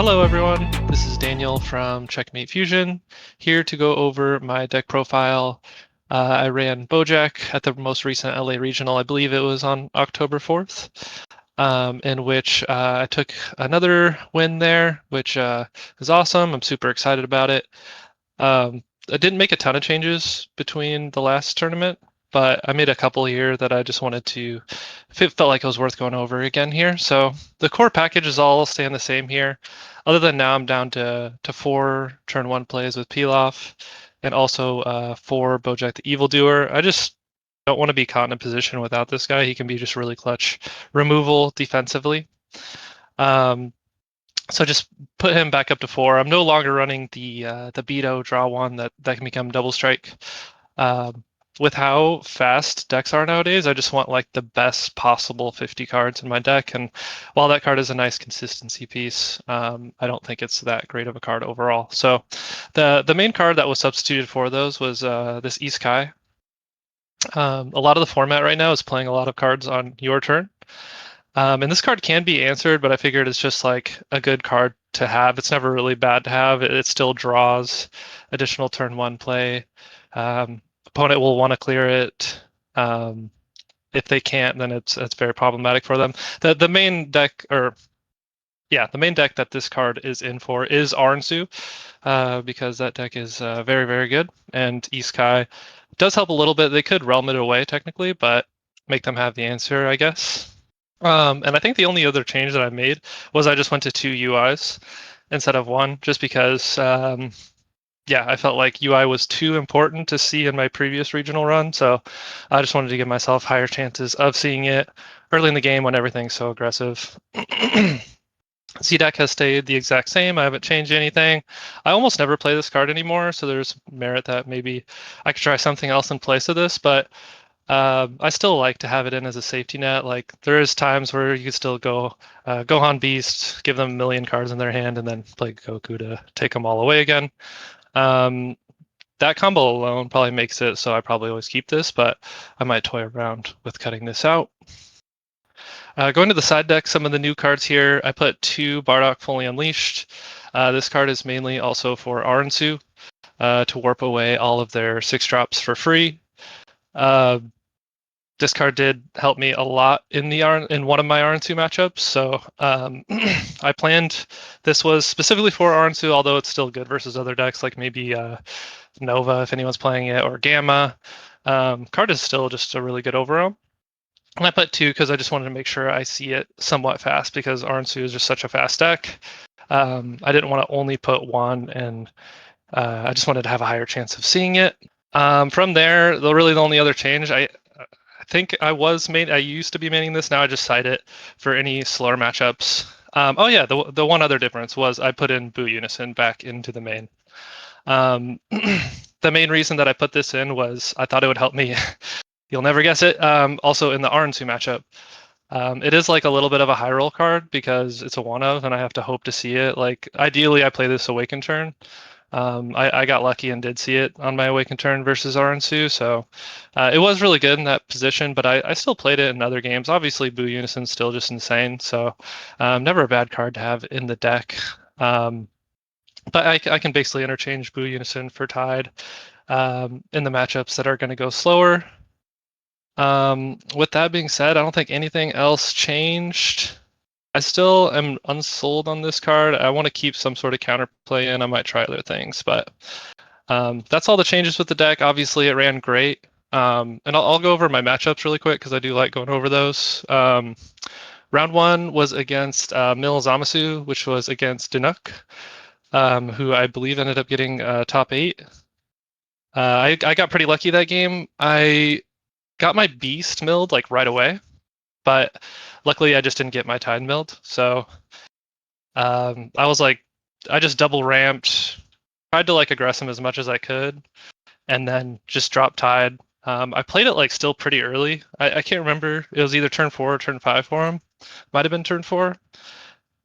Hello everyone, this is Daniel from Checkmate Fusion, here to go over my deck profile. I ran Boujack at the most recent LA Regional, I believe it was on October 4th, in which I took another win there, which is awesome. I'm super excited about it. I didn't make a ton of changes between the last tournament, but I made a couple here that I just wanted to, if it felt like it was worth going over again here. So the core package is all staying the same here. Other than now, I'm down to 4 turn 1 plays with Pilaf, and also 4 Bojack the Evildoer. I just don't want to be caught in a position without this guy. He can be just really clutch removal defensively. So just put him back up to 4. I'm no longer running the Beto draw one that can become double strike. With how fast decks are nowadays, I just want like the best possible 50 cards in my deck. And while that card is a nice consistency piece, I don't think it's that great of a card overall. So the main card that was substituted for those was this Isekai. A lot of the format right now is playing a lot of cards on your turn. And this card can be answered, but I figured it's just like a good card to have. It's never really bad to have. It still draws additional turn 1 play. Opponent will want to clear it. If they can't, then it's very problematic for them. The main deck, the main deck that this card is in for is Aransu, because that deck is very, very good. And Isekai does help a little bit. They could realm it away technically, but make them have the answer, I guess. And I think the only other change that I made was I just went to 2 UIs instead of 1, just because, I felt like UI was too important to see in my previous regional run. So I just wanted to give myself higher chances of seeing it early in the game when everything's so aggressive. Z-Deck has stayed the exact same. I haven't changed anything. I almost never play this card anymore, so there's merit that maybe I could try something else in place of this, but I still like to have it in as a safety net. Like there is times where you could still go Gohan Beast, give them a million cards in their hand, and then play Goku to take them all away again. That combo alone probably makes it so I probably always keep this, but I might toy around with cutting this out. Going to the side deck, some of the new cards here. I put 2 Bardock Fully Unleashed. This card is mainly also for Aransu to warp away all of their 6 drops for free. This card did help me a lot in one of my Aransu matchups. So I planned this was specifically for Aransu, although it's still good versus other decks like maybe Nova if anyone's playing it, or Gamma. Card is still just a really good overall. And I put 2 because I just wanted to make sure I see it somewhat fast, because Aransu is just such a fast deck. I didn't want to only put 1, and I just wanted to have a higher chance of seeing it. From there, the only other change, I think I used to be maining this. Now I just cite it for any slower matchups. The one other difference was I put in Boo Unison back into the main. The main reason that I put this in was I thought it would help me. You'll never guess it. Also in the Aransu matchup. It is like a little bit of a high roll card because it's a 1-of, and I have to hope to see it. Like ideally, I play this Awaken turn. I got lucky and did see it on my Awaken turn versus Aransu, so it was really good in that position, but I still played it in other games. Obviously, Boo Unison's still just insane, so never a bad card to have in the deck. But I can basically interchange Boo Unison for Tide in the matchups that are going to go slower. With that being said, I don't think anything else changed. I still am unsold on this card. I want to keep some sort of counterplay in. I might try other things, but that's all the changes with the deck. Obviously, it ran great. And I'll go over my matchups really quick because I do like going over those. Round 1 was against Mil Zamasu, which was against Dinuk, who I believe ended up getting top 8. I got pretty lucky that game. I got my Beast milled like right away, but luckily I just didn't get my Tide milled. So I was like, I just double ramped, tried to like aggress him as much as I could, and then just dropped Tide. I played it like still pretty early. I can't remember. It was either turn 4 or turn 5 for him. Might have been turn 4,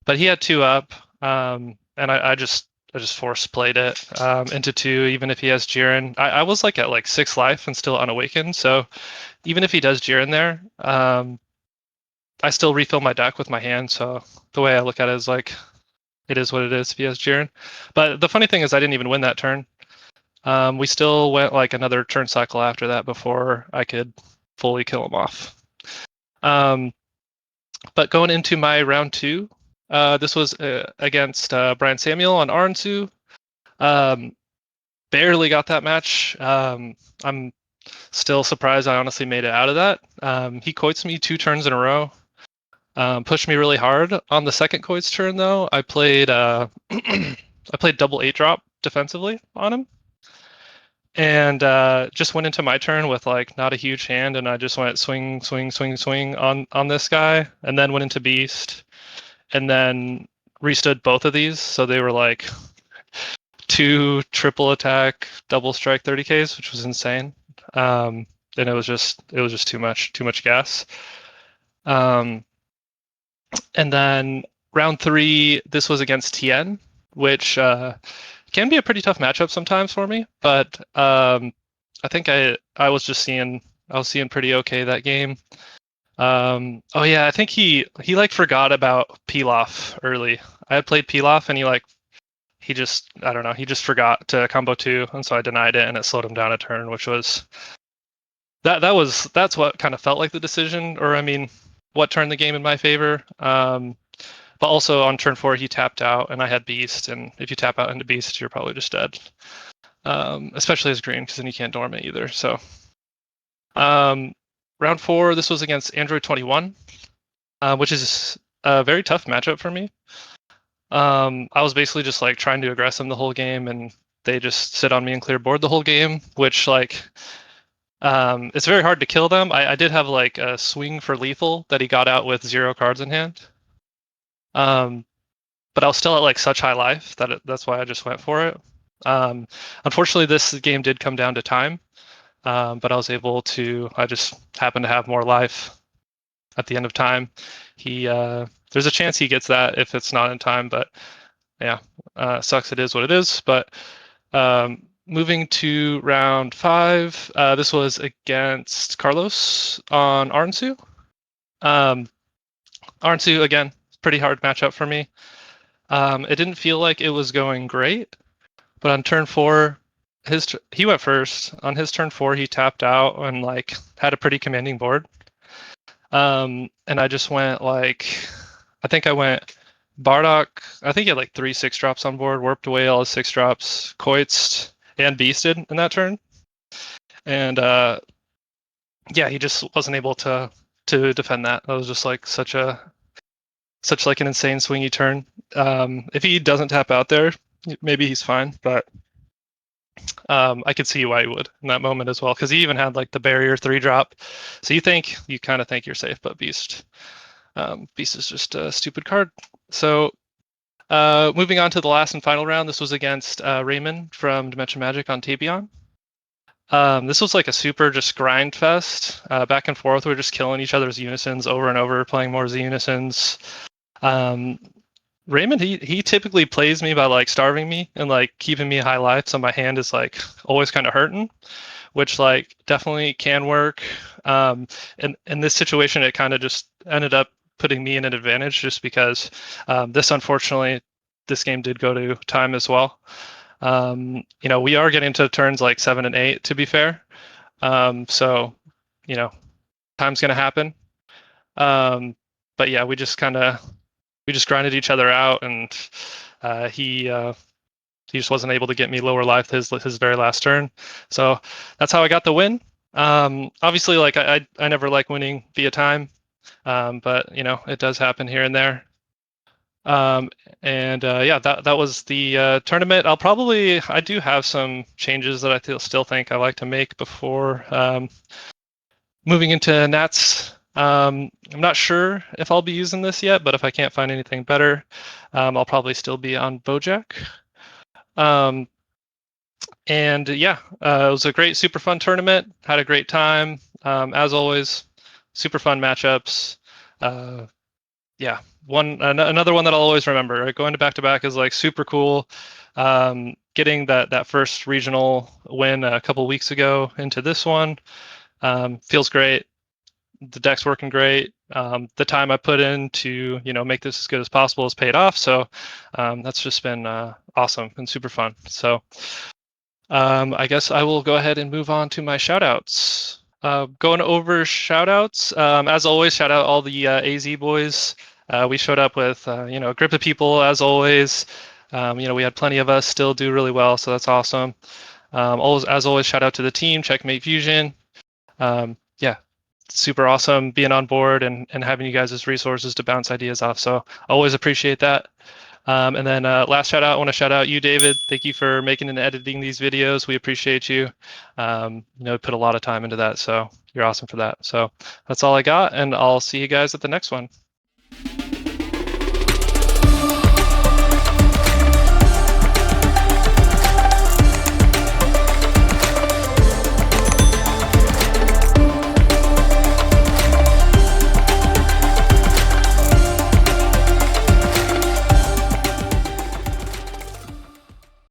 but he had 2 up, and I just force played it into 2, even if he has Jiren. I was like at like 6 life and still unawakened, so even if he does Jiren there, I still refill my deck with my hand. So the way I look at it is like it is what it is. Yes, Jiren. But the funny thing is, I didn't even win that turn. We still went like another turn cycle after that before I could fully kill him off. But going into my round 2, this was against Brian Samuel on Arnsu. Barely got that match. I'm still surprised I honestly made it out of that. He quotes me 2 turns in a row. Pushed me really hard. On the second quotes turn, though, I played I played double 8-drop defensively on him, and just went into my turn with like not a huge hand, and I just went swing, swing, swing, swing on this guy, and then went into beast, and then restood both of these, so they were like 2 triple attack, double strike 30Ks, which was insane. And it was just too much gas. And then round 3, this was against Tien, which can be a pretty tough matchup sometimes for me, but I think I was seeing pretty okay that game. Oh yeah, I think he like forgot about Pilaf early. I had played Pilaf and he just, I don't know, he just forgot to combo 2, and so I denied it, and it slowed him down a turn, which was that's what kind of felt like the decision, or I mean, what turned the game in my favor. But also on turn 4 he tapped out, and I had beast, and if you tap out into beast, you're probably just dead. Especially as green, because then you can't dormant either. So round 4, this was against Android 21, which is a very tough matchup for me. I was basically just like trying to aggress them the whole game, and they just sit on me and clear board the whole game, which like it's very hard to kill them. I did have like a swing for lethal that he got out with 0 cards in hand. But I was still at like such high life that's why I just went for it. Unfortunately, this game did come down to time, but I was able to. I just happened to have more life at the end of time. There's a chance he gets that if it's not in time, but yeah, sucks. It is what it is. But moving to round 5, this was against Carlos on Arnsu. Arnsu again, pretty hard matchup for me. It didn't feel like it was going great, but on turn 4, he went first. On his turn 4, he tapped out and like had a pretty commanding board. And I just went like, I think I went Bardock. I think he had like 3 6-drops on board, warped away all his 6-drops, Koitzed, and beasted in that turn. And yeah, he just wasn't able to defend that. That was just like such like an insane swingy turn. If he doesn't tap out there, maybe he's fine, but I could see why he would in that moment as well, because he even had like the barrier 3-drop. So you kind of think you're safe, but beast is just a stupid card. So moving on to the last and final round, this was against Raymond from Dimension Magic on Tabion. This was like a super just grind fest, back and forth. We were just killing each other's unisons over and over, playing more Z unisons. Raymond, he typically plays me by like starving me and like keeping me high life, so my hand is like always kind of hurting, which like definitely can work. And in this situation, it kind of just ended up putting me in an advantage, just because unfortunately, this game did go to time as well. We are getting to turns like 7 and 8, to be fair. So, time's gonna happen. But yeah, we just grinded each other out, and he just wasn't able to get me lower life his very last turn. So that's how I got the win. Obviously, like I never like winning via time, but it does happen here and there. And yeah, that was the tournament. I do have some changes that I still think I like to make before moving into Nats. I'm not sure if I'll be using this yet, but if I can't find anything better, I'll probably still be on Boujack. And yeah, it was a great, super fun tournament. Had a great time. As always, super fun matchups. Yeah, another one that I'll always remember. Right? Going to back is like super cool. Getting that first regional win a couple weeks ago into this one feels great. the deck's working great. The time I put in to make this as good as possible has paid off. So that's just been awesome and super fun. So I guess I will go ahead and move on to my shout outs. Going over shout outs, as always, shout out all the AZ boys. We showed up with a group of people as always. We had plenty of us still do really well, so that's awesome. As always, shout out to the team, Checkmate Fusion. Yeah, super awesome being on board and having you guys as resources to bounce ideas off. So always appreciate that. And then last shout out, I want to shout out you, David. Thank you for making and editing these videos. We appreciate you. Put a lot of time into that, so you're awesome for that. So that's all I got, and I'll see you guys at the next one.